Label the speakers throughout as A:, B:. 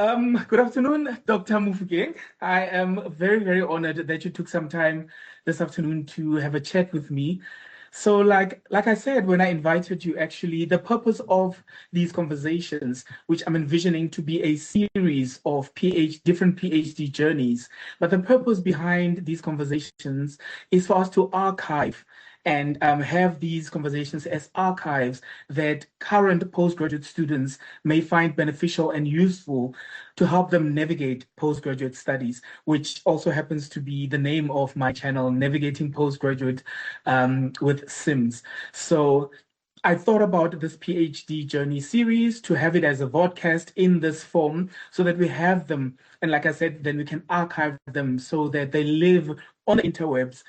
A: Good afternoon, Dr. Mofokeng. I am very, very honored that you took some time this afternoon to have a chat with me. So, like I said, when I invited you, actually, the purpose of these conversations, which I'm envisioning to be a series of different PhD journeys, but the purpose behind these conversations is for us to archive and have these conversations as archives that current postgraduate students may find beneficial and useful to help them navigate postgraduate studies, which also happens to be the name of my channel, Navigating Postgraduate with Sims. So I thought about this PhD journey series to have it as a vodcast in this form so that we have them. And like I said, then we can archive them so that they live on the interwebs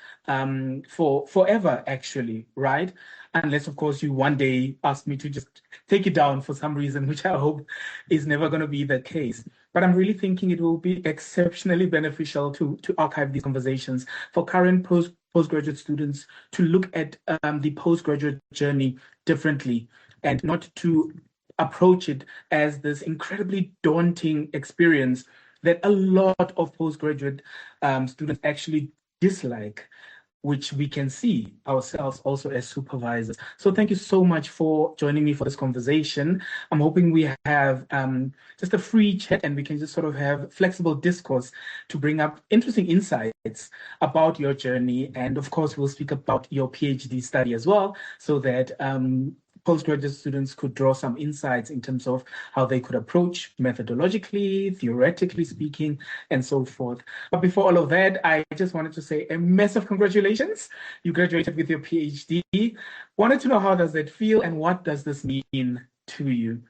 A: for forever, actually, right? Unless, of course, you one day ask me to just take it down for some reason, which I hope is never going to be the case. But I'm really thinking it will be exceptionally beneficial to archive these conversations for current postgraduate students to look at the postgraduate journey differently and not to approach it as this incredibly daunting experience that a lot of postgraduate students actually dislike, which we can see ourselves also as supervisors. So thank you so much for joining me for this conversation. I'm hoping we have just a free chat and we can just sort of have flexible discourse to bring up interesting insights about your journey. And of course, we'll speak about your PhD study as well, so that postgraduate students could draw some insights in terms of how they could approach methodologically, theoretically speaking, and so forth. But before all of that, I just wanted to say a massive congratulations. You graduated with your PhD. Wanted to know, how does that feel and what does this mean to you?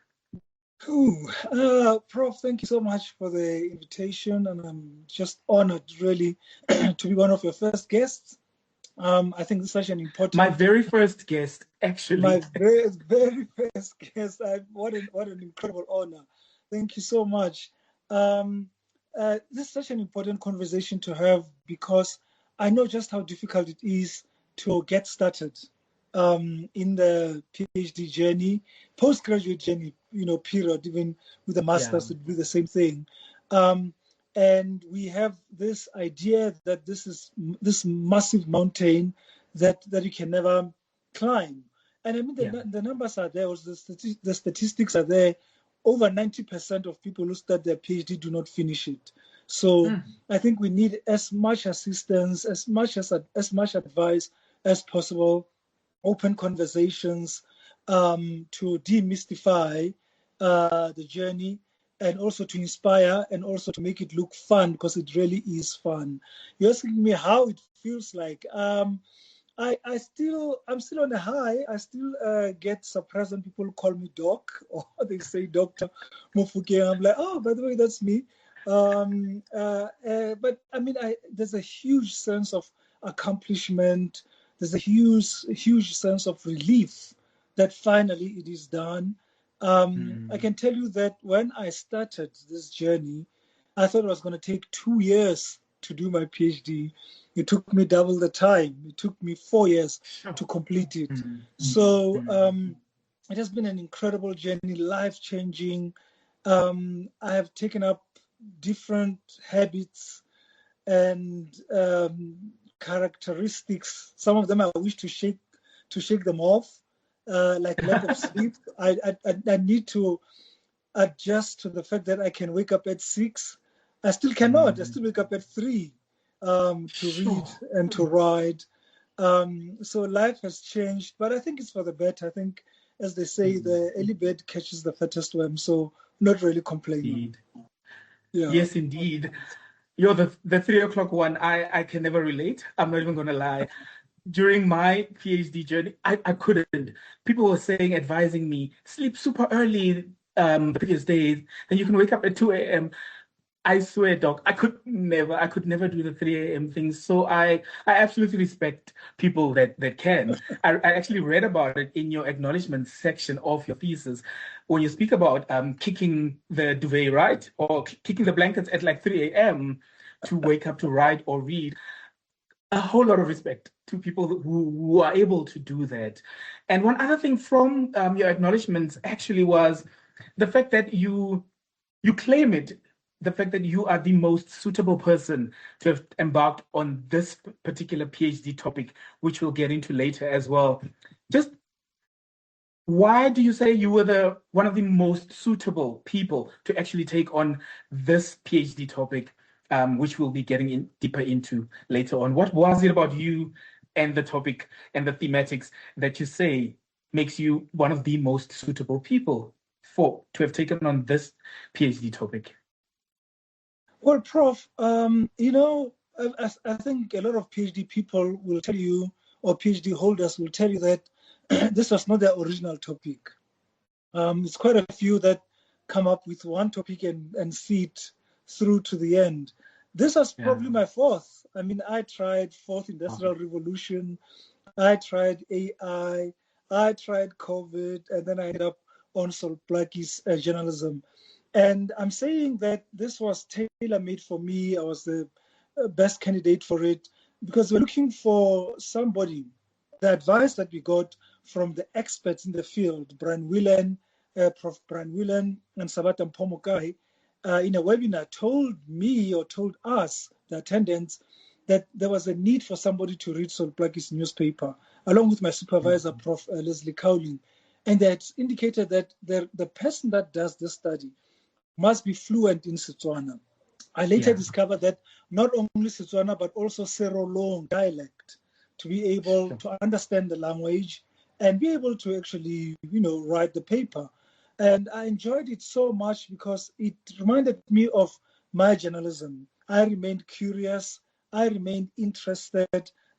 B: Prof, thank you so much for the invitation, and I'm just honored really to be one of your first guests. I think it's such an important...
A: My very first guest, actually.
B: My very, very first guest. What an incredible honor. Thank you so much. This is such an important conversation to have because I know just how difficult it is to get started in the PhD journey, postgraduate journey, period, even with the master's, it would be the same thing. And we have this idea that this is this massive mountain that you can never climb. And I mean, the numbers are there, also the statistics are there. Over 90% of people who start their PhD do not finish it. So I think we need as much assistance, as much advice as possible, open conversations to demystify the journey, and also to inspire, and also to make it look fun, because it really is fun. You're asking me how it feels like. I'm still on a high. I still get surprised when people call me Doc, or they say Dr. Mofokeng. I'm like, oh, by the way, that's me. But I mean, there's a huge sense of accomplishment. There's a huge sense of relief that finally it is done. I can tell you that when I started this journey, I thought it was going to take 2 years to do my PhD. It took me double the time. It took me 4 years to complete it. So it has been an incredible journey, life-changing. I have taken up different habits and characteristics. Some of them I wish to shake them off. Like lack of sleep. I need to adjust to the fact that I can wake up at 6. I still cannot. I still wake up at 3 to read and to write. So life has changed, but I think it's for the better. I think, as they say, the early bird catches the fattest worm. So not really complaining.
A: Yeah. Yes, indeed. You're the 3 o'clock one. I can never relate. I'm not even going to lie. During my PhD journey, I couldn't. People were advising me, sleep super early the previous days, then you can wake up at 2 a.m. I swear, Doc, I could never do the 3 a.m. things. So I absolutely respect people that can. I actually read about it in your acknowledgement section of your thesis when you speak about kicking the duvet, right? Or kicking the blankets at like 3 a.m. to wake up to write or read. A whole lot of respect to people who are able to do that. And one other thing from your acknowledgements actually was the fact that you you claim it, the fact that you are the most suitable person to have embarked on this particular PhD topic, which we'll get into later as well. Just why do you say you were one of the most suitable people to actually take on this PhD topic, which we'll be getting deeper into later on? What was it about you and the topic and the thematics that you say makes you one of the most suitable people to have taken on this PhD topic?
B: Well, Prof, I think a lot of PhD people will tell you, or PhD holders will tell you that this was not their original topic. It's quite a few that come up with one topic and see it through to the end. This was probably my fourth. I mean, I tried fourth industrial revolution, I tried AI, I tried COVID, and then I ended up on Solplaki's journalism. And I'm saying that this was tailor-made for me. I was the best candidate for it because we're looking for somebody. The advice that we got from the experts in the field, Brian Willen, Prof. Brian Willen and Sabata Mpomokai, in a webinar told me or told us, the attendants, that there was a need for somebody to read Solplaki's newspaper, along with my supervisor, Prof. Lesley Lehlohonolo, and that indicated that the person that does this study must be fluent in Setswana. I later discovered that not only Setswana, but also Serolong dialect, to be able to understand the language and be able to actually, write the paper. And I enjoyed it so much because it reminded me of my journalism. I remained curious. I remained interested.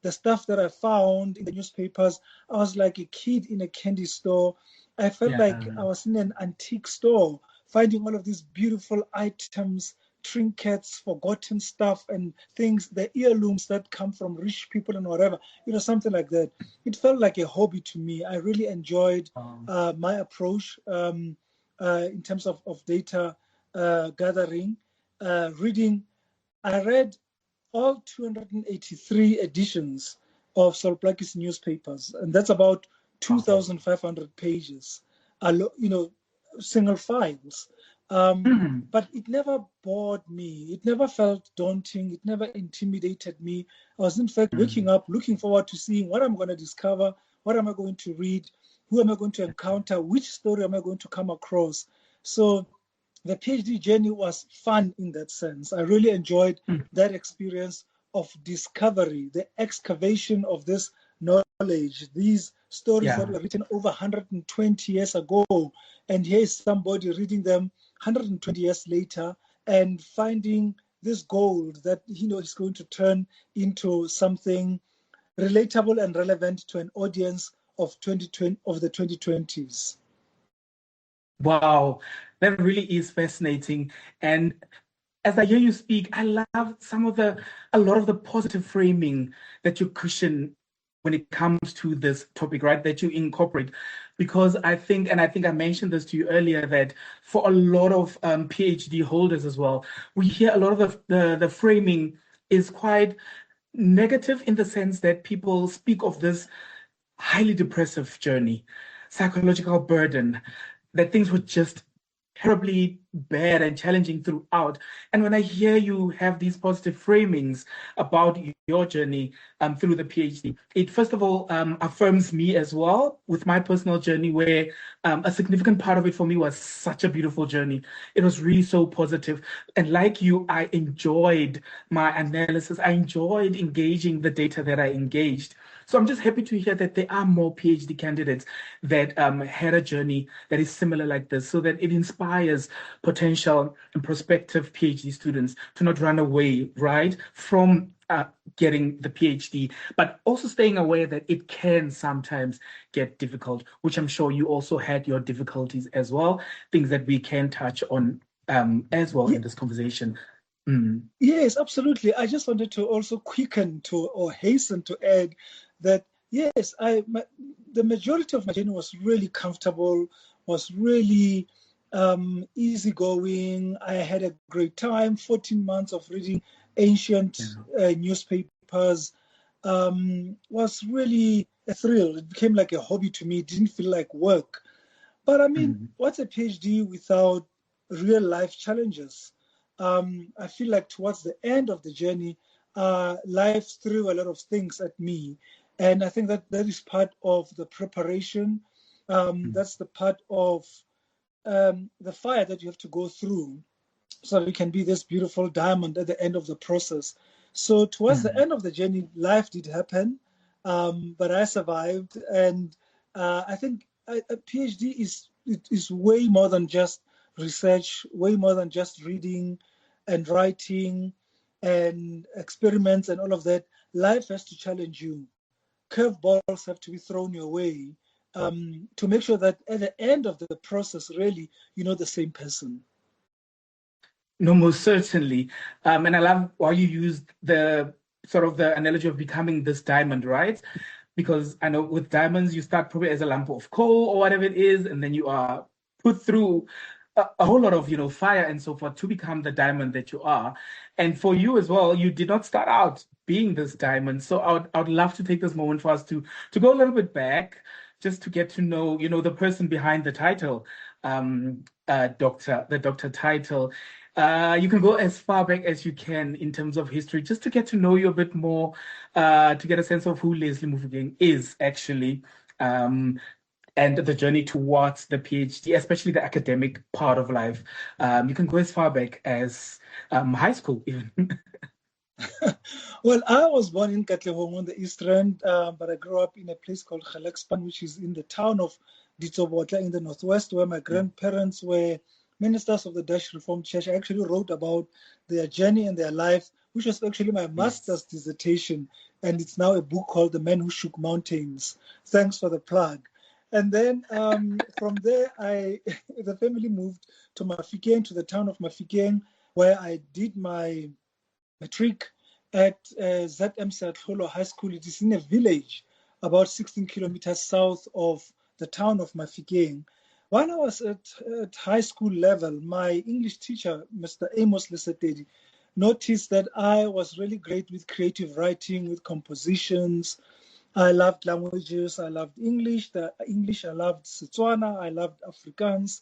B: The stuff that I found in the newspapers, I was like a kid in a candy store. I felt like I was in an antique store, finding all of these beautiful items, trinkets, forgotten stuff, and things, the heirlooms that come from rich people and whatever, something like that. It felt like a hobby to me. I really enjoyed my approach in terms of data gathering, reading. I read all 283 editions of Solplaki's newspapers, and that's about 2,500 pages, single files. But it never bored me. It never felt daunting. It never intimidated me. I was, in fact, waking up, looking forward to seeing what I'm going to discover, what am I going to read, who am I going to encounter, which story am I going to come across. So the PhD journey was fun in that sense. I really enjoyed that experience of discovery, the excavation of this knowledge, these stories that were written over 120 years ago. And here's somebody reading them 120 years later and finding this gold that is going to turn into something relatable and relevant to an audience of the 2020s.
A: Wow, that really is fascinating. And as I hear you speak, I love a lot of the positive framing that you cushion when it comes to this topic, right? That you incorporate, because I think I mentioned this to you earlier, that for a lot of PhD holders as well, we hear a lot of the framing is quite negative in the sense that people speak of this highly depressive journey, psychological burden, that things were just terribly bad and challenging throughout. And when I hear you have these positive framings about your journey through the PhD, it first of all affirms me as well with my personal journey, where a significant part of it for me was such a beautiful journey. It was really so positive. And like you, I enjoyed my analysis. I enjoyed engaging the data that I engaged. So I'm just happy to hear that there are more PhD candidates that had a journey that is similar like this, so that it inspires potential and prospective PhD students to not run away, right, from getting the PhD, but also staying aware that it can sometimes get difficult, which I'm sure you also had your difficulties as well, things that we can touch on as well in this conversation.
B: Yes, absolutely. I just wanted to also hasten to add that, yes, the majority of my journey was really comfortable, was really easygoing. I had a great time, 14 months of reading ancient newspapers. Was really a thrill. It became like a hobby to me. It didn't feel like work. But I mean, what's a PhD without real life challenges. I feel like towards the end of the journey, life threw a lot of things at me. And I think that that is part of the preparation. That's the part of the fire that you have to go through so that you can be this beautiful diamond at the end of the process. So towards the end of the journey, life did happen, but I survived. And I think a PhD is way more than just research, way more than just reading and writing and experiments and all of that. Life has to challenge you. Curveballs have to be thrown your way to make sure that at the end of the process, really, you're not the same person.
A: No, most certainly. And I love why you used the sort of the analogy of becoming this diamond, right? Because I know with diamonds, you start probably as a lump of coal or whatever it is, and then you are put through a whole lot of, fire and so forth to become the diamond that you are. And for you as well, you did not start out being this diamond. So I would love to take this moment for us to go a little bit back, just to get to know, the person behind the title, the doctor title. You can go as far back as you can in terms of history, just to get to know you a bit more, to get a sense of who Lesley Mofokeng is actually, and the journey towards the PhD, especially the academic part of life. You can go as far back as high school even.
B: Well, I was born in Katlehong on the East Rand, but I grew up in a place called Gelekspan, which is in the town of Ditsobotla in the northwest, where my grandparents were ministers of the Dutch Reformed Church. I actually wrote about their journey and their life, which was actually my master's dissertation, and it's now a book called The Man Who Shook Mountains. Thanks for the plug. And then from there, the family moved to Mofokeng, to the town of Mofokeng, where I did my matric at ZM Seatlholo High School. It is in a village about 16 kilometers south of the town of Mofokeng. When I was at high school level, my English teacher, Mr. Amos Lesetedi, noticed that I was really great with creative writing, with compositions. I loved languages. I loved English. I loved Setswana. I loved Afrikaans.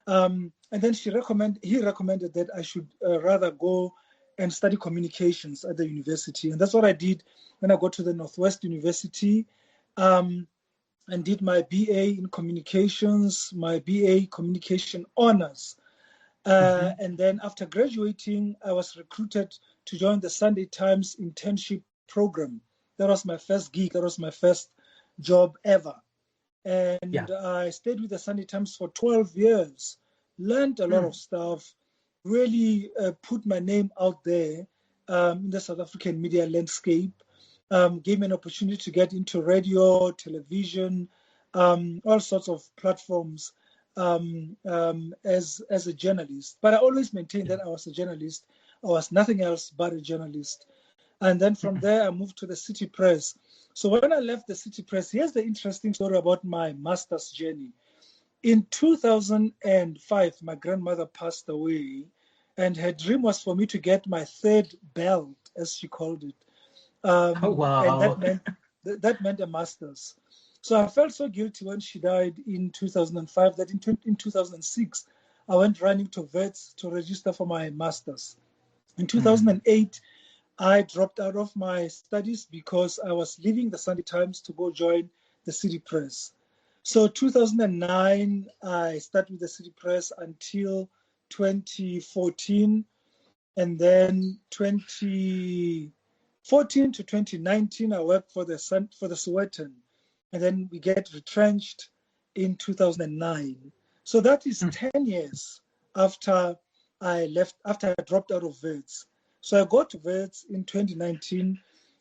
B: And then he recommended that I should rather go and study communications at the university. And that's what I did when I got to the Northwest University. And did my BA in communications, my BA communication honors. And then after graduating, I was recruited to join the Sunday Times internship program. That was my first gig. That was my first job ever. And I stayed with the Sunday Times for 12 years, learned a lot of stuff, really put my name out there in the South African media landscape. Gave me an opportunity to get into radio, television, all sorts of platforms as a journalist. But I always maintained that I was a journalist. I was nothing else but a journalist. And then from there, I moved to the City Press. So when I left the City Press, here's the interesting story about my master's journey. In 2005, my grandmother passed away, and her dream was for me to get my third belt, as she called it. And that meant a master's. So I felt so guilty when she died in 2005 that in 2006, I went running to Wits to register for my master's. In 2008, I dropped out of my studies because I was leaving the Sunday Times to go join the City Press. So 2009, I started with the City Press until 2014, and then 2014 to 2019, I worked for the Sowetan, and then we get retrenched in 2009. So that is 10 years after I dropped out of Wits. So I got to Wits in 2019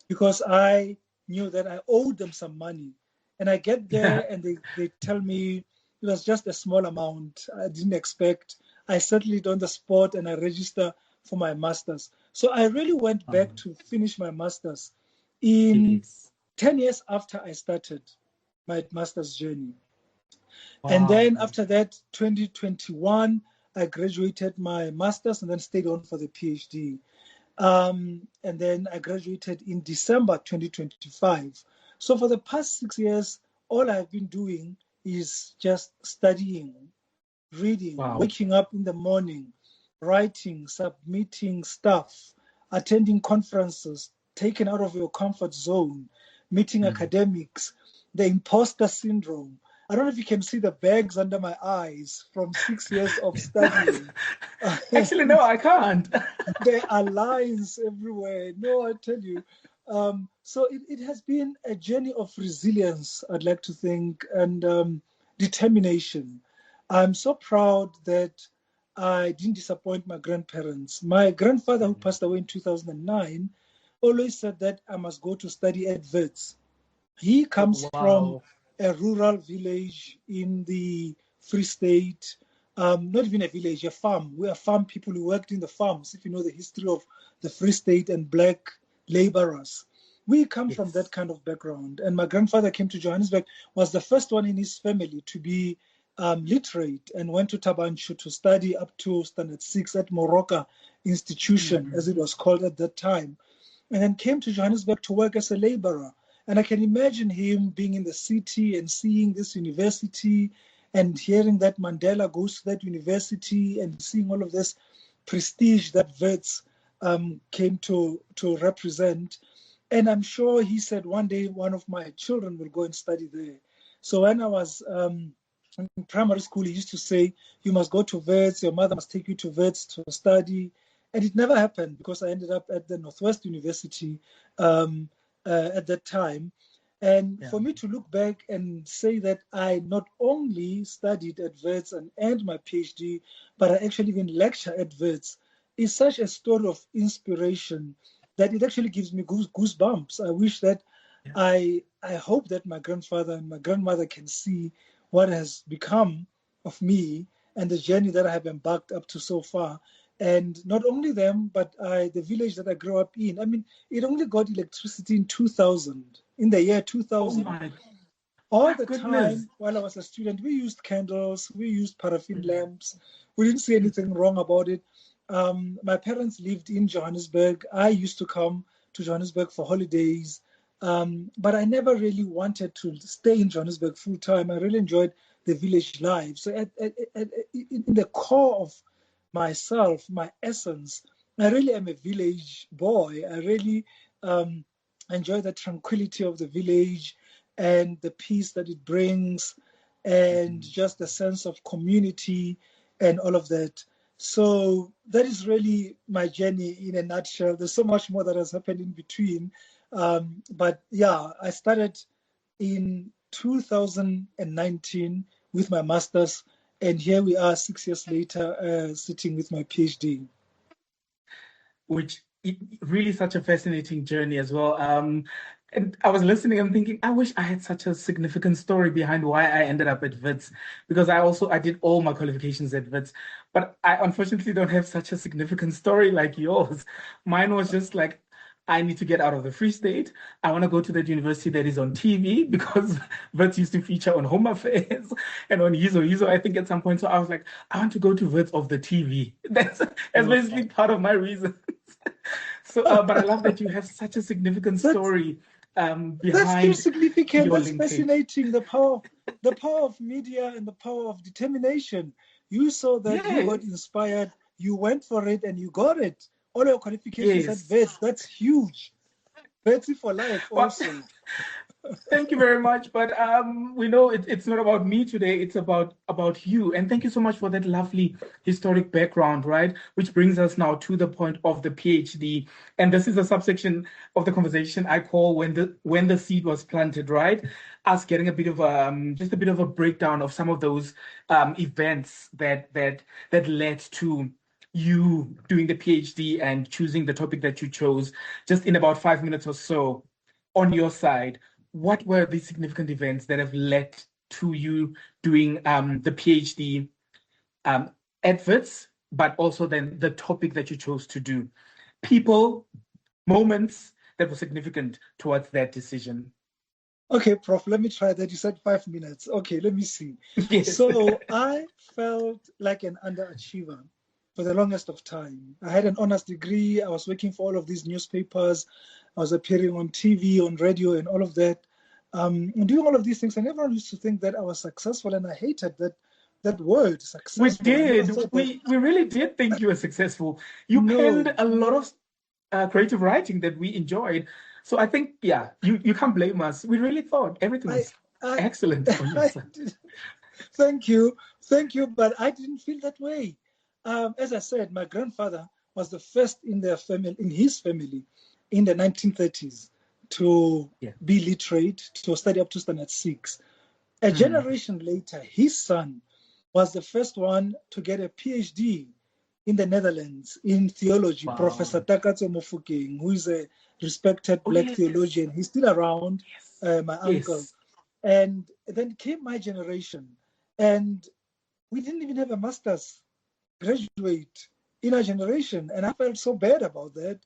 B: because I knew that I owed them some money. And I get there and they tell me it was just a small amount. I didn't expect. I settled it on the spot and I registered for my master's. So I really went back to finish my master's in 10 years after I started my master's journey. Wow. And then after that, 2021, I graduated my master's and then stayed on for the PhD. And then I graduated in December 2025. So for the past 6 years, all I've been doing is just studying, reading,
A: Wow.
B: waking up in the morning, writing, submitting stuff, attending conferences, taken out of your comfort zone, meeting academics, the imposter syndrome. I don't know if you can see the bags under my eyes from 6 years of studying.
A: Actually, no, I can't.
B: There are lines everywhere. No, I tell you. So it has been a journey of resilience, I'd like to think, and determination. I'm so proud that I didn't disappoint my grandparents. My grandfather, who passed away in 2009, always said that I must go to study at Wits. He comes from a rural village in the Free State, not even a village, a farm. We are farm people who worked in the farms, if you know the history of the Free State and black laborers. We come from that kind of background. And my grandfather came to Johannesburg, was the first one in his family to be literate, and went to Tabanchu to study up to standard 6 at Moroka Institution, as it was called at that time. And then came to Johannesburg to work as a laborer. And I can imagine him being in the city and seeing this university and hearing that Mandela goes to that university and seeing all of this prestige that Wits came to represent. And I'm sure he said one day one of my children will go and study there. So when I was in primary school, he used to say, you must go to Wits, your mother must take you to Wits to study. And it never happened because I ended up at the Northwest University at that time. And for me to look back and say that I not only studied at Wits and earned my PhD, but I actually even lecture at Wits is such a story of inspiration that it actually gives me goosebumps. I wish that I hope that my grandfather and my grandmother can see what has become of me and the journey that I have embarked up to so far. And not only them, but the village that I grew up in. I mean, it only got electricity in 2000, in the year 2000.
A: Oh
B: All the time while I was a student, we used candles, we used paraffin lamps. We didn't see anything wrong about it. My parents lived in Johannesburg. I used to come to Johannesburg for holidays, but I never really wanted to stay in Johannesburg full time. I really enjoyed the village life. So in the core of myself, my essence, I really am a village boy. I really enjoy the tranquility of the village and the peace that it brings and just the sense of community and all of that. So that is really my journey in a nutshell. There's so much more that has happened in between. But yeah, I started in 2019 with my master's, and here we are 6 years later, sitting with my PhD.
A: Which really such a fascinating journey as well. And I was listening and thinking, I wish I had such a significant story behind why I ended up at Wits, because I did all my qualifications at Wits, but I unfortunately don't have such a significant story like yours. Mine was just like, I need to get out of the Free State. I want to go to that university that is on TV because Wits used to feature on Home Affairs and on Yizo, I think at some point. So I was like, I want to go to Wits of the TV. That's basically part of my reasons. So, but I love that you have such a significant story behind.
B: That's too significant. That's
A: LinkedIn.
B: Fascinating. The power of media and the power of determination. You saw that, you got inspired, you went for it, and you got it. All your qualifications at Wits. That's huge. Wits for life also.
A: Thank you very much. But we know it's not about me today. It's about you. And thank you so much for that lovely historic background, right? Which brings us now to the point of the PhD. And this is a subsection of the conversation I call when the seed was planted, right? Us getting a bit of just a bit of a breakdown of some of those events that led to you doing the PhD and choosing the topic that you chose. Just in about 5 minutes or so, on your side, what were the significant events that have led to you doing the PhD at Wits, but also then the topic that you chose to do? People, moments that were significant towards that decision.
B: Okay, Prof, let me try that. You said 5 minutes. Okay, let me see.
A: Yes.
B: So I felt like an underachiever for the longest of time. I had an honors degree. I was working for all of these newspapers. I was appearing on TV, on radio, and all of that. And doing all of these things, and everyone used to think that I was successful, and I hated that that word,
A: We
B: successful. I never
A: did.
B: thought that.
A: We really did think you were successful. You
B: No,
A: penned a lot of creative writing that we enjoyed. So I think, yeah, you can't blame us. We really thought everything
B: I,
A: was
B: I,
A: excellent on your
B: I
A: side.
B: did. Thank you, but I didn't feel that way. As I said, my grandfather was the first in his family, in the 1930s to
A: Yeah.
B: be literate, to study up to standard 6. A generation later, his son was the first one to get a PhD in the Netherlands in theology,
A: Wow.
B: Professor Takatso Mofokeng, who is a respected
A: Oh,
B: black
A: yes.
B: theologian. He's still around,
A: Yes.
B: my uncle.
A: Yes.
B: And then came my generation, and we didn't even have a master's graduate in our generation. And I felt so bad about that.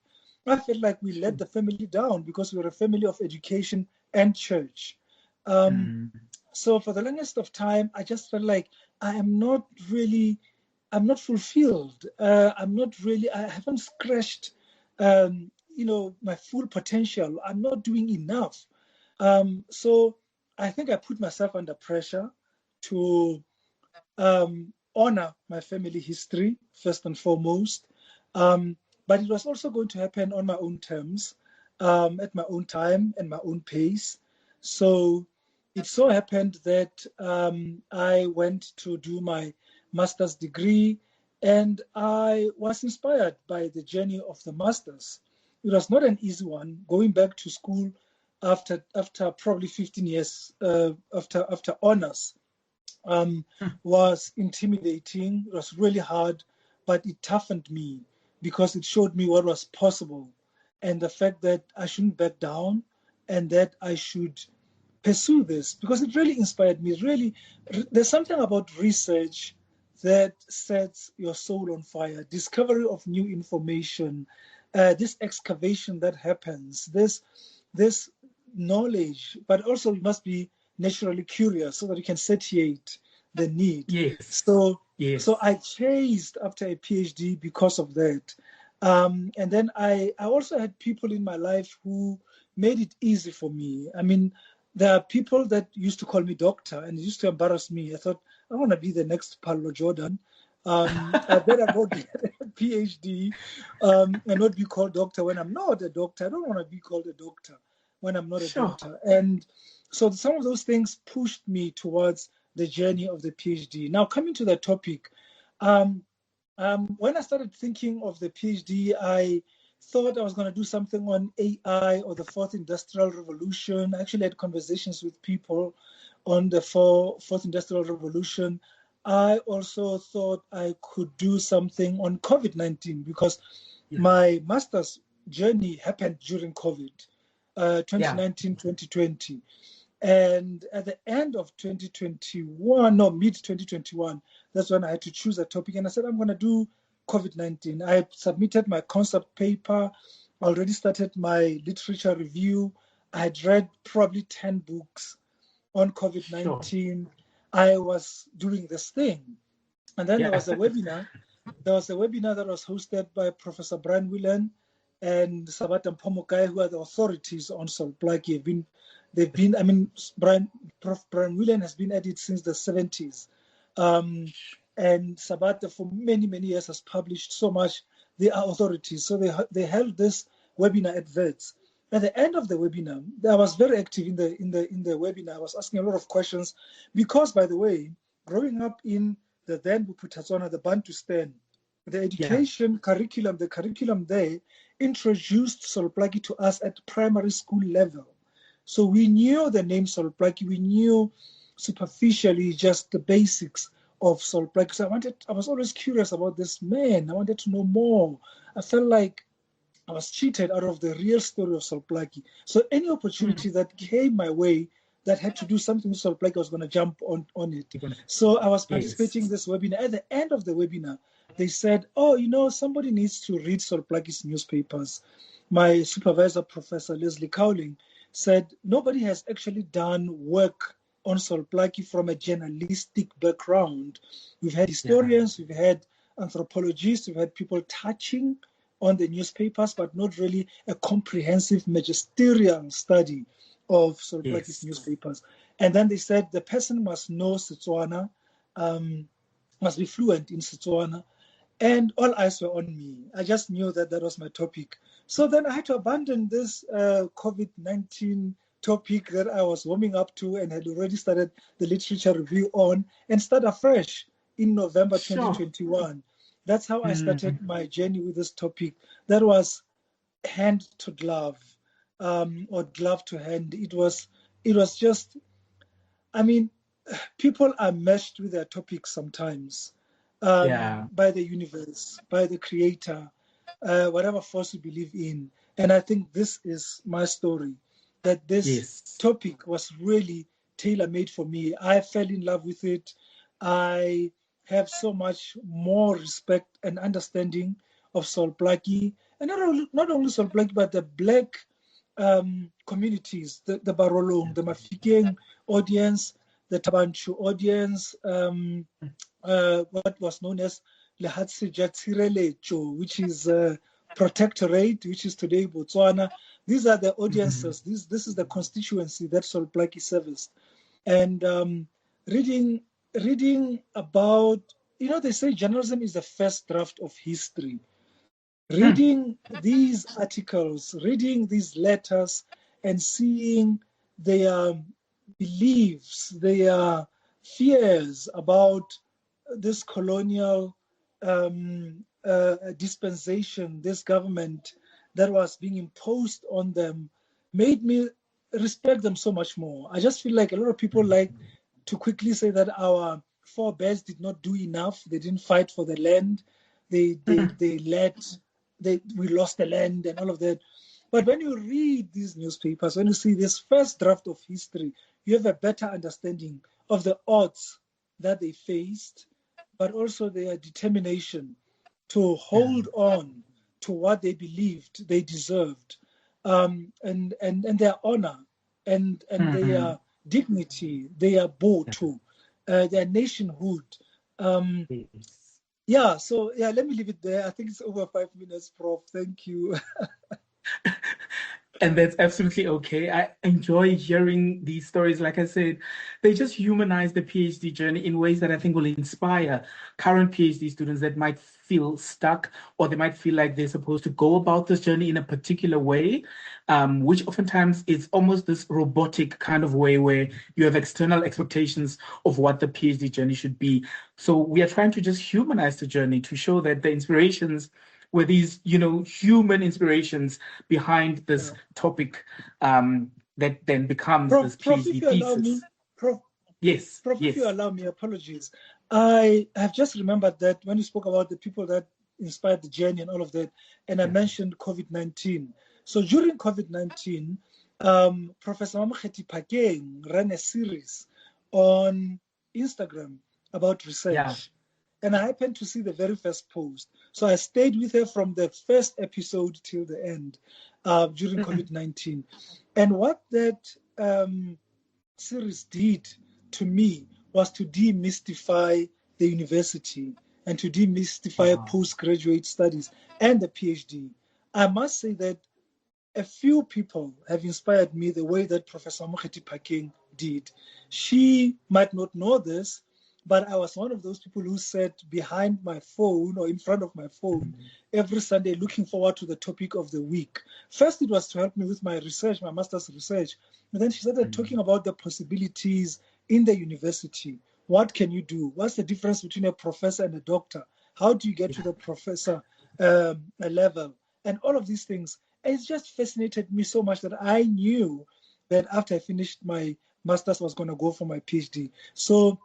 B: I felt like we let the family down because we were a family of education and church. So for the longest of time, I just felt like I'm not fulfilled. I haven't scratched, my full potential. I'm not doing enough. So I think I put myself under pressure to honor my family history, first and foremost. But it was also going to happen on my own terms, at my own time and my own pace. So it so happened that I went to do my master's degree, and I was inspired by the journey of the master's. It was not an easy one, going back to school after probably 15 years after honors. Was intimidating. It was really hard, but it toughened me because it showed me what was possible, and the fact that I shouldn't back down and that I should pursue this, because it really inspired me. Really, there's something about research that sets your soul on fire. Discovery of new information, this excavation that happens, this knowledge, but also you must be naturally curious so that you can satiate the need.
A: Yes.
B: So
A: Yes.
B: I chased after a PhD because of that. And then I also had people in my life who made it easy for me. I mean, there are people that used to call me doctor, and it used to embarrass me. I thought, I want to be the next Paulo Jordan. I better go get a PhD and not be called doctor when I'm not a doctor. I don't want to be called a doctor when I'm not a doctor. And so some of those things pushed me towards the journey of the PhD. Now, coming to the topic, when I started thinking of the PhD, I thought I was going to do something on AI or the fourth industrial revolution. I actually had conversations with people on the fourth industrial revolution. I also thought I could do something on COVID-19 because my master's journey happened during COVID, 2019, 2020. And at the end of mid-2021, that's when I had to choose a topic. And I said, I'm going to do COVID-19. I submitted my concept paper, already started my literature review. I had read probably 10 books on COVID-19. I was doing this thing. And then there was a webinar. There was a webinar that was hosted by Professor Brian Willen and Sabata Mpomokai, who are the authorities on Solplaki. Prof. Brian Willen has been at it since the 70s. And Sabata for many, many years has published so much. They are authorities. So they held this webinar at Wits. At the end of the webinar, I was very active in the webinar. I was asking a lot of questions because, by the way, growing up in the then Buputatswana, the Bantustan, the education curriculum, the curriculum there introduced Solplaki to us at primary school level. So we knew the name Solplaki, we knew superficially just the basics of Solplaki. So I was always curious about this man. I wanted to know more. I felt like I was cheated out of the real story of Solplaki. So any opportunity that came my way that had to do something with Solplaki, I was going to jump on it. So I was participating in this webinar. At the end of the webinar, they said, somebody needs to read Solplaki's newspapers. My supervisor, Professor Lesley Lehlohonolo, said nobody has actually done work on Solplaki from a journalistic background. We've had historians, we've had anthropologists, we've had people touching on the newspapers, but not really a comprehensive magisterial study of Solplaki's newspapers. And then they said the person must know Setswana, must be fluent in Setswana. And all eyes were on me. I just knew that that was my topic. So then I had to abandon this COVID-19 topic that I was warming up to and had already started the literature review on, and start afresh in November 2021. That's how I started my journey with this topic. That was hand to glove, or glove to hand. It was just, I mean, people are meshed with their topics sometimes. By the universe, by the creator, whatever force you believe in. And I think this is my story, that this topic was really tailor-made for me. I fell in love with it. I have so much more respect and understanding of Sol Plaatje, and not only Sol Plaatje, but the Black communities, the Barolong, the Mofokeng audience, the Tabanchu audience, what was known as Lehatsi Jatsirelecho, which is Protectorate, which is today Botswana. These are the audiences. This is the constituency that Sol Plaatje serviced. And reading about, they say journalism is the first draft of history. Reading these articles, reading these letters, and seeing their beliefs, their fears about this colonial dispensation, this government that was being imposed on them, made me respect them so much more. I just feel like a lot of people like to quickly say that our forebears did not do enough. They didn't fight for the land. We lost the land and all of that. But when you read these newspapers, when you see this first draft of history, you have a better understanding of the odds that they faced, but also their determination to hold on to what they believed they deserved, and their honor and their dignity, their boto, their nationhood. Let me leave it there. I think it's over 5 minutes, Prof. Thank you.
A: And that's absolutely okay. I enjoy hearing these stories. Like I said, they just humanize the PhD journey in ways that I think will inspire current PhD students that might feel stuck, or they might feel like they're supposed to go about this journey in a particular way, which oftentimes is almost this robotic kind of way where you have external expectations of what the PhD journey should be. So we are trying to just humanize the journey to show that the inspirations were these, human inspirations behind this topic, that then becomes this PhD thesis. Yes.
B: If you allow me, apologies. I have just remembered that when you spoke about the people that inspired the journey and all of that, and I mentioned COVID-19. So during COVID-19, Professor Motsweding ran a series on Instagram about research. Yeah. And I happened to see the very first post. So I stayed with her from the first episode till the end during COVID-19. And what that series did to me was to demystify the university and to demystify postgraduate studies and the PhD. I must say that a few people have inspired me the way that Professor Motsweding did. She might not know this, but I was one of those people who sat behind my phone or in front of my phone every Sunday looking forward to the topic of the week. First, it was to help me with my research, my master's research. And then she started talking about the possibilities in the university. What can you do? What's the difference between a professor and a doctor? How do you get to the professor level? And all of these things. And it just fascinated me so much that I knew that after I finished my master's, I was going to go for my PhD. So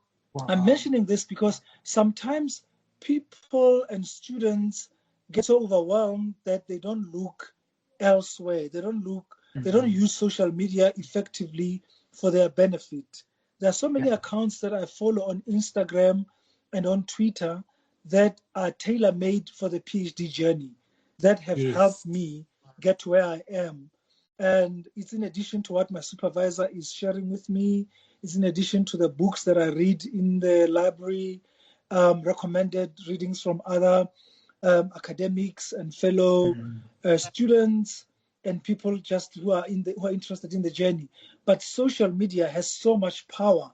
B: I'm mentioning this because sometimes people and students get so overwhelmed that they don't look elsewhere. They don't use social media effectively for their benefit. There are so many accounts that I follow on Instagram and on Twitter that are tailor-made for the PhD journey, that have helped me get to where I am. And it's in addition to what my supervisor is sharing with me. It's in addition to the books that I read in the library, recommended readings from other academics and fellow students and people just who are interested in the journey. But social media has so much power.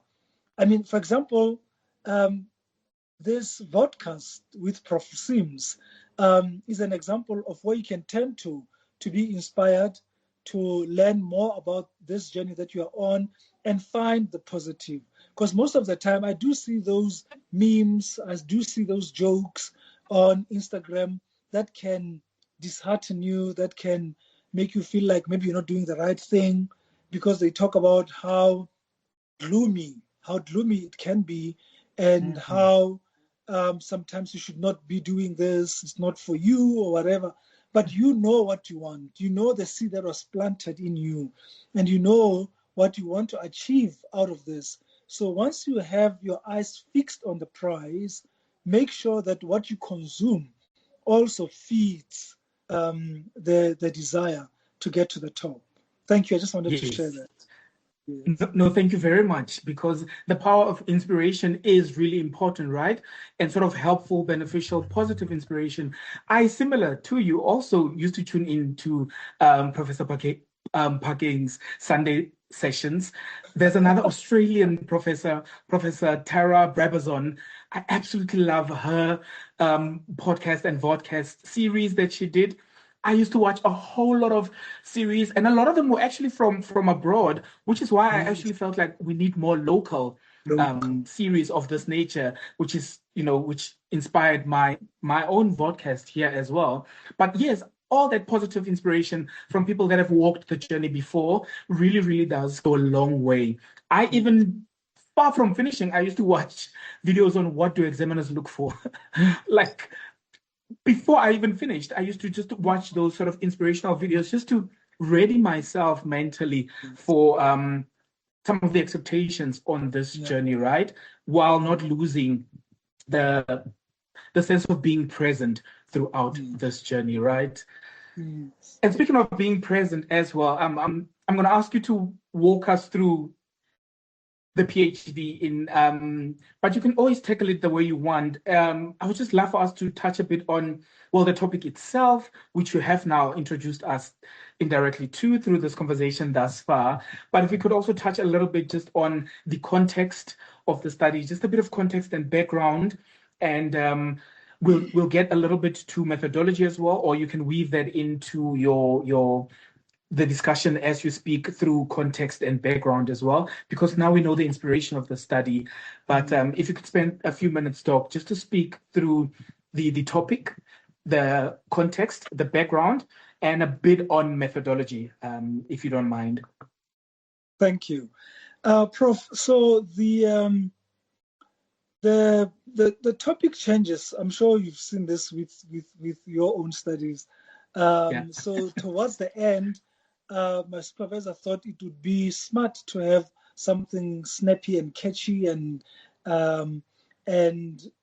B: I mean, for example, this podcast with Prof. Sims is an example of where you can turn to be inspired, to learn more about this journey that you are on, and find the positive. Because most of the time, I do see those memes, I do see those jokes on Instagram that can dishearten you, that can make you feel like maybe you're not doing the right thing, because they talk about how gloomy it can be, and how sometimes you should not be doing this, it's not for you or whatever. But you know what you want. You know the seed that was planted in you, and you know what you want to achieve out of this. So once you have your eyes fixed on the prize, make sure that what you consume also feeds the desire to get to the top. Thank you. I just wanted to share that.
A: No, thank you very much, because the power of inspiration is really important, right? And sort of helpful, beneficial, positive inspiration. I, similar to you, also used to tune into Professor Pakeng's Sunday sessions. There's another Australian professor, Professor Tara Brabazon. I absolutely love her podcast and vodcast series that she did. I used to watch a whole lot of series, and a lot of them were actually from abroad, which is why I actually felt like we need more local series of this nature, which is, which inspired my own podcast here as well. But yes, all that positive inspiration from people that have walked the journey before really, really does go a long way. I even, far from finishing, I used to watch videos on what do examiners look for. Like, before I even finished, I used to just watch those sort of inspirational videos just to ready myself mentally for some of the expectations on this journey, right? While not losing the sense of being present throughout this journey, right? And speaking of being present as well, I'm going to ask you to walk us through the PhD in, but you can always tackle it the way you want. I would just love for us to touch a bit on, well, the topic itself, which you have now introduced us indirectly to through this conversation thus far. But if we could also touch a little bit just on the context of the study, just a bit of context and background, and we'll get a little bit to methodology as well, or you can weave that into the discussion as you speak through context and background as well, because now we know the inspiration of the study. But if you could spend a few minutes, Doc, just to speak through the topic, the context, the background, and a bit on methodology, if you don't mind.
B: Thank you, Prof. So the topic changes. I'm sure you've seen this with your own studies. So towards the end, my supervisor thought it would be smart to have something snappy and catchy and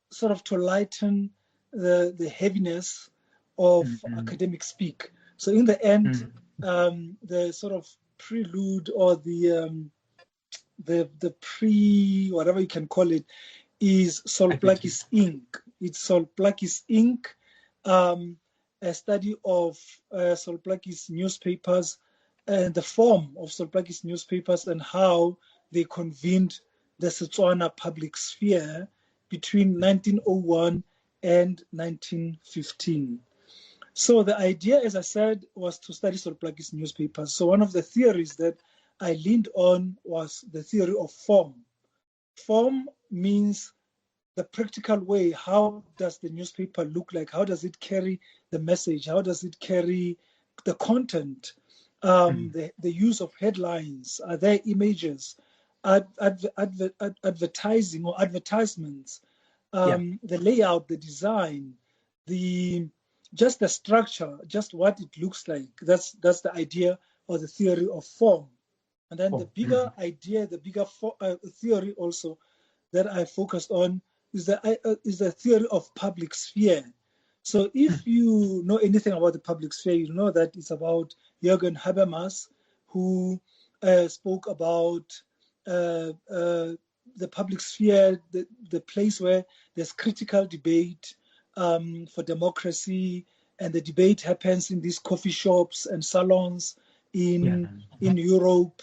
B: sort of to lighten the heaviness of academic speak. So in the end, the sort of prelude or the pre, whatever you can call it, is Solplakis Inc. It's Solplakis Inc., a study of Solplakis newspapers and the form of Solplakis newspapers and how they convened the Setswana public sphere between 1901 and 1915. So the idea, as I said, was to study Solplakis newspapers. So one of the theories that I leaned on was the theory of form. Form means the practical way. How does the newspaper look like? How does it carry the message? How does it carry the content? The use of headlines. Are there images? Advertising or advertisements? The layout, the design, just the structure, just what it looks like. That's the idea or the theory of form. And then the bigger idea, the bigger theory also that I focused on is the theory of public sphere. So if you know anything about the public sphere, you know that it's about Jürgen Habermas, who spoke about the public sphere, the place where there's critical debate for democracy, and the debate happens in these coffee shops and salons in Europe.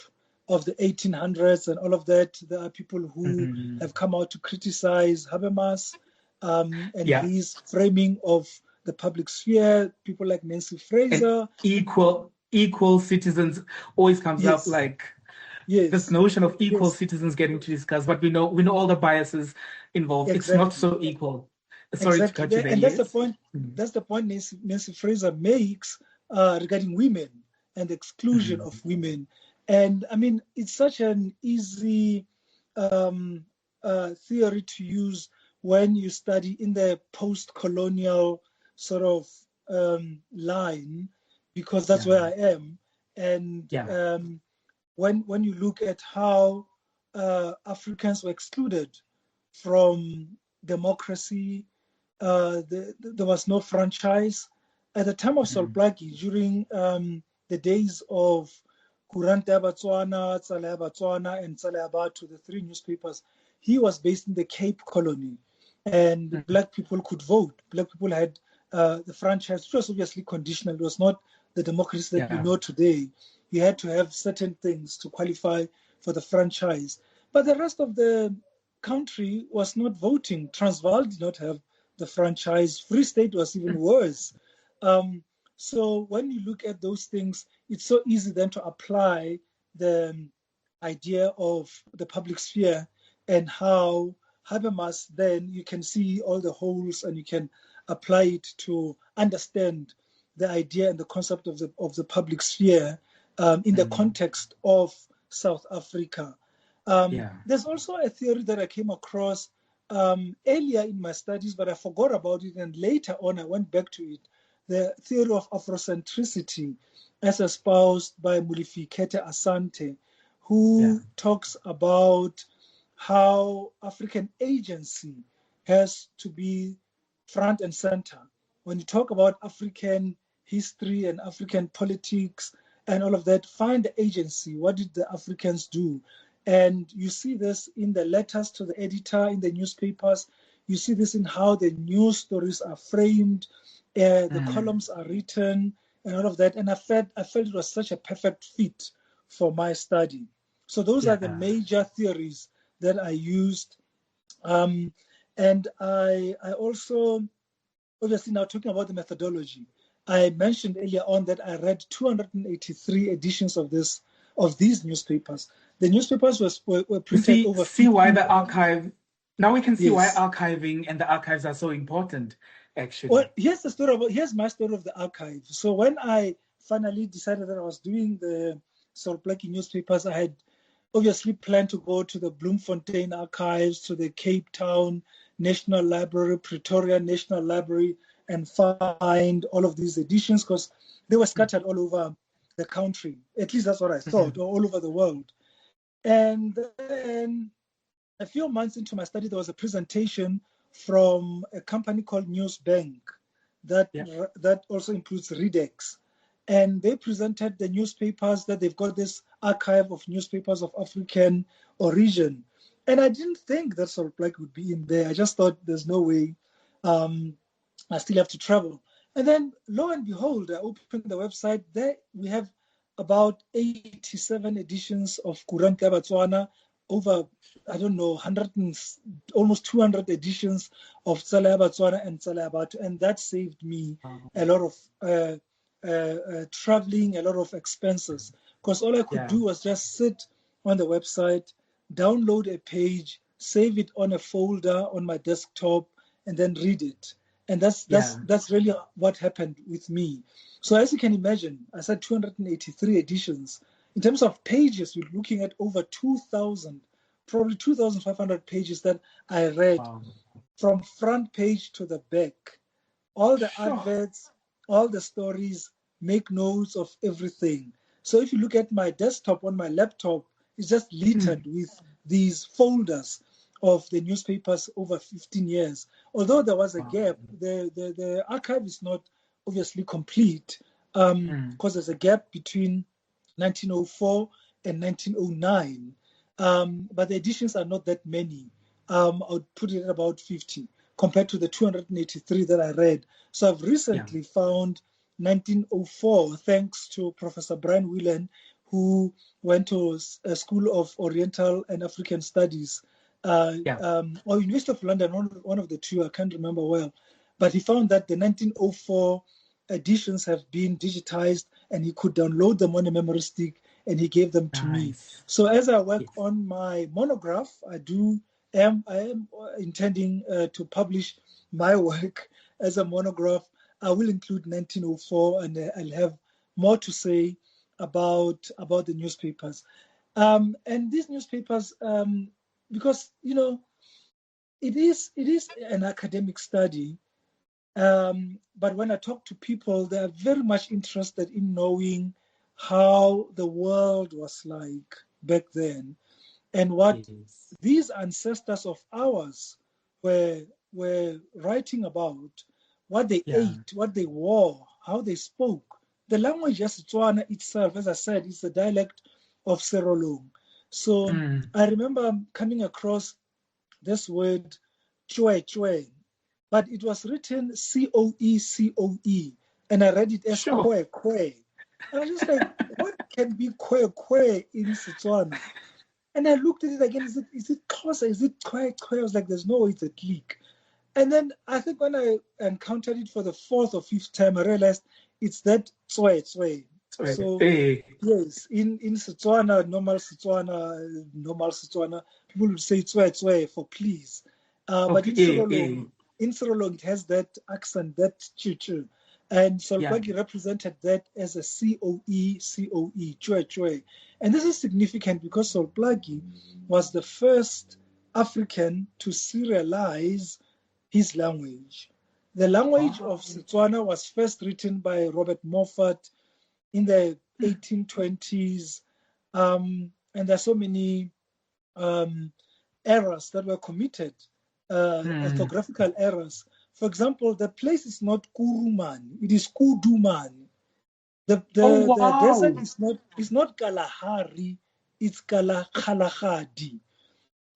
B: of the 1800s and all of that. There are people who have come out to criticize Habermas and his framing of the public sphere. People like Nancy Fraser.
A: And equal citizens always comes up, like this notion of equal citizens getting to discuss, but we know all the biases involved.
B: Exactly.
A: It's not so equal. Sorry to cut you there.
B: And that's the point. That's the point Nancy Fraser makes regarding women and the exclusion of women. And I mean, it's such an easy theory to use when you study in the post-colonial sort of line, because that's where I am. And when you look at how Africans were excluded from democracy, there was no franchise. At the time of Sol Plaatje, during the days of Kuranta Botswana, Tsalea Botswana, and Tsalea Batho, the three newspapers, he was based in the Cape Colony, and Black people could vote. Black people had the franchise, which was obviously conditional. It was not the democracy that we know today. You had to have certain things to qualify for the franchise. But the rest of the country was not voting. Transvaal did not have the franchise. Free State was even worse. So when you look at those things, it's so easy then to apply the idea of the public sphere and how Habermas, then you can see all the holes and you can apply it to understand the idea and the concept of the public sphere in the context of South Africa. There's also a theory that I came across earlier in my studies, but I forgot about it, and later on I went back to it. The theory of Afrocentricity, as espoused by Mulifikete Asante, who talks about how African agency has to be front and center. When you talk about African history and African politics and all of that, find the agency. What did the Africans do? And you see this in the letters to the editor in the newspapers. You see this in how the news stories are framed, the columns are written, and all of that. And I felt it was such a perfect fit for my study. So those are the major theories that I used. And I also, obviously now talking about the methodology, I mentioned earlier on that I read 283 editions of these newspapers. The newspapers were printed over.
A: See why the archive. Now we can see why archiving and the archives are so important, actually.
B: Well, here's my story of the archive. So when I finally decided that I was doing the Sol Plaatje newspapers, I had obviously planned to go to the Bloemfontein archives, to the Cape Town National Library, Pretoria National Library, and find all of these editions because they were scattered all over the country. At least that's what I thought, or all over the world. And then a few months into my study, there was a presentation from a company called Newsbank that also includes Redex. And they presented the newspapers, that they've got this archive of newspapers of African origin. And I didn't think that Sol Plaatje would be in there. I just thought there's no way. I still have to travel. And then lo and behold, I opened the website. There we have about 87 editions of Kuranta Botswana, over, I don't know, almost 200 editions of Tsalea Botswana and Tsalea Batho. And that saved me a lot of traveling, a lot of expenses. Because all I could do was just sit on the website, download a page, save it on a folder on my desktop, and then read it. And that's really what happened with me. So as you can imagine, I said 283 editions. In terms of pages, we're looking at over 2,000, probably 2,500 pages that I read from front page to the back. All the adverts, all the stories, make notes of everything. So if you look at my desktop on my laptop, it's just littered with these folders of the newspapers over 15 years. Although there was a gap, the archive is not obviously complete because there's a gap between 1904 and 1909. But the editions are not that many. I would put it at about 50 compared to the 283 that I read. So I've recently found 1904, thanks to Professor Brian Whelan, who went to a School of Oriental and African Studies, or University of London, one of the two, I can't remember well. But he found that the 1904 editions have been digitized and he could download them on a memory stick, and he gave them to me. So as I work on my monograph, I am intending to publish my work as a monograph. I will include 1904, and I'll have more to say about the newspapers. And these newspapers, because it is an academic study, but when I talk to people, they are very much interested in knowing how the world was like back then, and what these ancestors of ours were writing about, what they ate, what they wore, how they spoke. The language of Setswana itself, as I said, is a dialect of Serolong. So I remember coming across this word chwe, but it was written Coe, and I read it as kwe. And I was just like, what can be kwe in Setswana? And I looked at it again. Is it closer? Is it kwe? I was like, there's no way it's a click. And then I think when I encountered it for the fourth or fifth time, I realized it's that tswe. So yes, in Setswana, normal Setswana, people would say tswe for please. But in Serolong, it has that accent, that chu. And Solpagi represented that as a Coe, chwe. And this is significant because Solpagi was the first African to serialize his language. The language of Setswana was first written by Robert Moffat in the 1820s. And there are so many errors that were committed, orthographical errors. For example, the place is not Kuruman, it is Kuduman. The desert is not Kalahari, it's Kalahadi.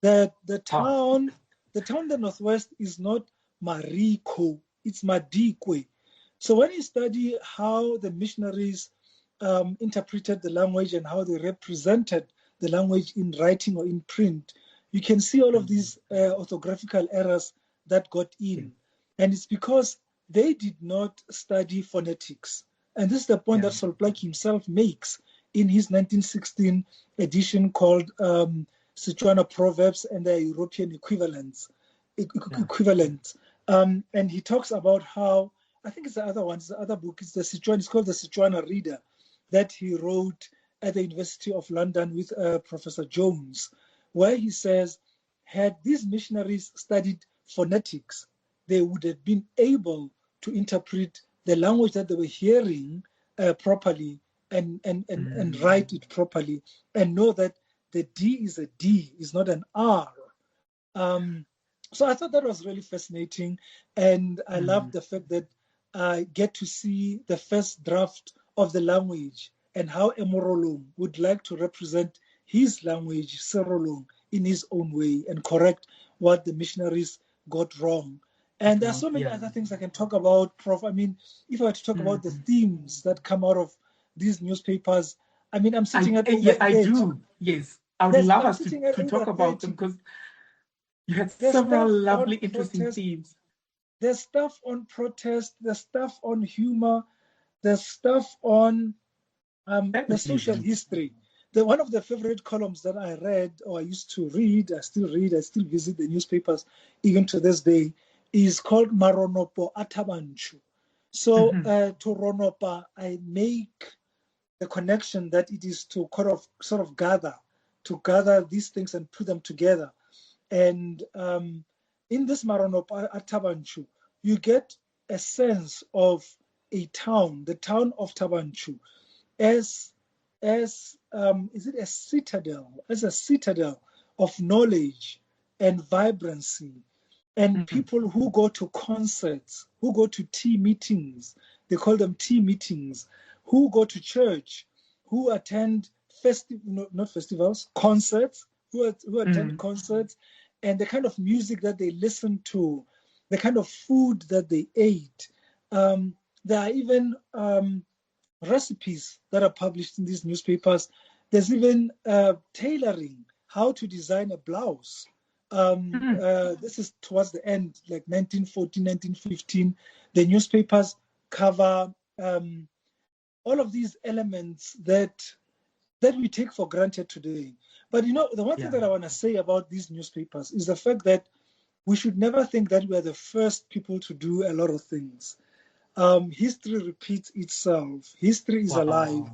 B: The town in the northwest is not Mariko, it's Madikwe. So when you study how the missionaries interpreted the language and how they represented the language in writing or in print, you can see all of these orthographical errors that got in. And it's because they did not study phonetics. And this is the point that Solplak himself makes in his 1916 edition called Setswana Proverbs and their European equivalent. And he talks about how, I think it's the other one, it's the other book, it's called the Setswana Reader, that he wrote at the University of London with Professor Jones, where he says, had these missionaries studied phonetics, they would have been able to interpret the language that they were hearing properly and write it properly, and know that the D is a D, is not an R. So I thought that was really fascinating, and I love the fact that I get to see the first draft of the language and how Emorolong would like to represent his language, Serolong, in his own way and correct what the missionaries got wrong. And there are so many other things I can talk about, Prof. I mean, if I were to talk about the themes that come out of these newspapers, I mean, I'm sitting at over
A: I do. Yes, I would love us to talk about them, because you had several lovely, interesting themes.
B: There's stuff on protest, there's stuff on humor, there's stuff on the social history. One of the favorite columns that I read, or I used to read, I still visit the newspapers even to this day, is called Maronopo Atabanchu. So to Ronopa, I make the connection that it is to sort of gather these things and put them together. And in this Maronopa Atabanchu, you get a sense of a town, the town of Tabanchu, as is it a citadel, of knowledge and vibrancy, and people who go to concerts, who go to tea meetings, they call them tea meetings, who go to church, who attend concerts, who attend concerts, and the kind of music that they listen to, the kind of food that they ate. There are even recipes that are published in these newspapers. There's even tailoring, how to design a blouse. This is towards the end, like 1914, 1915. The newspapers cover all of these elements that we take for granted today. But the one thing that I want to say about these newspapers is the fact that we should never think that we are the first people to do a lot of things. History repeats itself. History is alive.